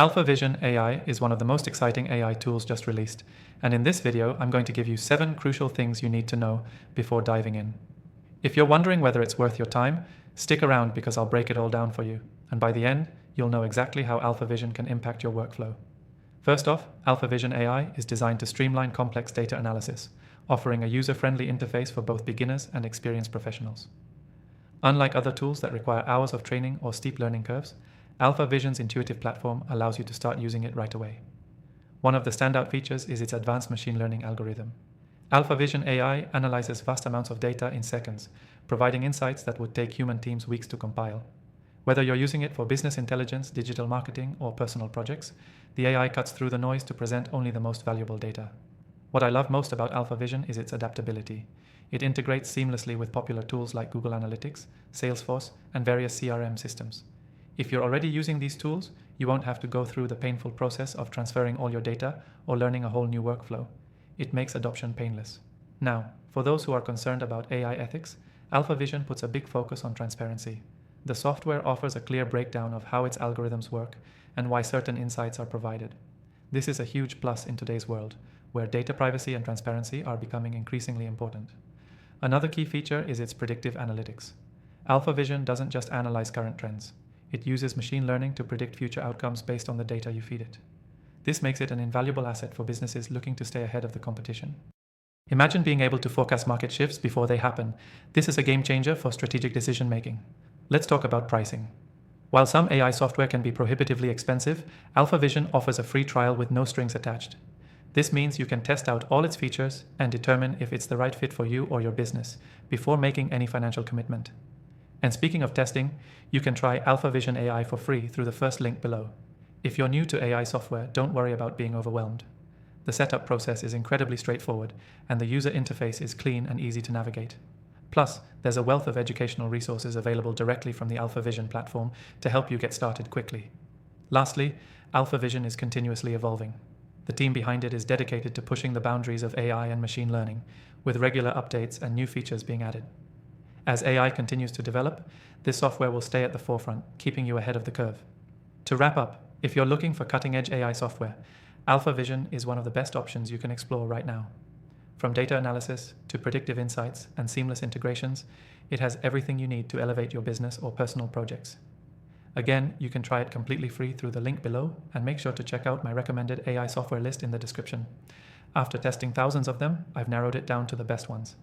AlphaVision AI is one of the most exciting AI tools just released, and in this video I'm going to give you 7 crucial things you need to know before diving in. If you're wondering whether it's worth your time, stick around because I'll break it all down for you, and by the end, you'll know exactly how AlphaVision can impact your workflow. First off, AlphaVision AI is designed to streamline complex data analysis, offering a user-friendly interface for both beginners and experienced professionals. Unlike other tools that require hours of training or steep learning curves, AlphaVision's intuitive platform allows you to start using it right away. One of the standout features is its advanced machine learning algorithm. AlphaVision AI analyzes vast amounts of data in seconds, providing insights that would take human teams weeks to compile. Whether you're using it for business intelligence, digital marketing, or personal projects, the AI cuts through the noise to present only the most valuable data. What I love most about AlphaVision is its adaptability. It integrates seamlessly with popular tools like Google Analytics, Salesforce, and various CRM systems. If you're already using these tools, you won't have to go through the painful process of transferring all your data or learning a whole new workflow. It makes adoption painless. Now, for those who are concerned about AI ethics, AlphaVision puts a big focus on transparency. The software offers a clear breakdown of how its algorithms work and why certain insights are provided. This is a huge plus in today's world, where data privacy and transparency are becoming increasingly important. Another key feature is its predictive analytics. AlphaVision doesn't just analyze current trends. It uses machine learning to predict future outcomes based on the data you feed it. This makes it an invaluable asset for businesses looking to stay ahead of the competition. Imagine being able to forecast market shifts before they happen. This is a game changer for strategic decision making. Let's talk about pricing. While some AI software can be prohibitively expensive, AlphaVision offers a free trial with no strings attached. This means you can test out all its features and determine if it's the right fit for you or your business before making any financial commitment. And speaking of testing, you can try AlphaVision AI for free through the first link below. If you're new to AI software, don't worry about being overwhelmed. The setup process is incredibly straightforward, and the user interface is clean and easy to navigate. Plus, there's a wealth of educational resources available directly from the AlphaVision platform to help you get started quickly. Lastly, AlphaVision is continuously evolving. The team behind it is dedicated to pushing the boundaries of AI and machine learning, with regular updates and new features being added. As AI continues to develop, this software will stay at the forefront, keeping you ahead of the curve. To wrap up, if you're looking for cutting-edge AI software, AlphaVision is one of the best options you can explore right now. From data analysis to predictive insights and seamless integrations, it has everything you need to elevate your business or personal projects. Again, you can try it completely free through the link below, and make sure to check out my recommended AI software list in the description. After testing thousands of them, I've narrowed it down to the best ones.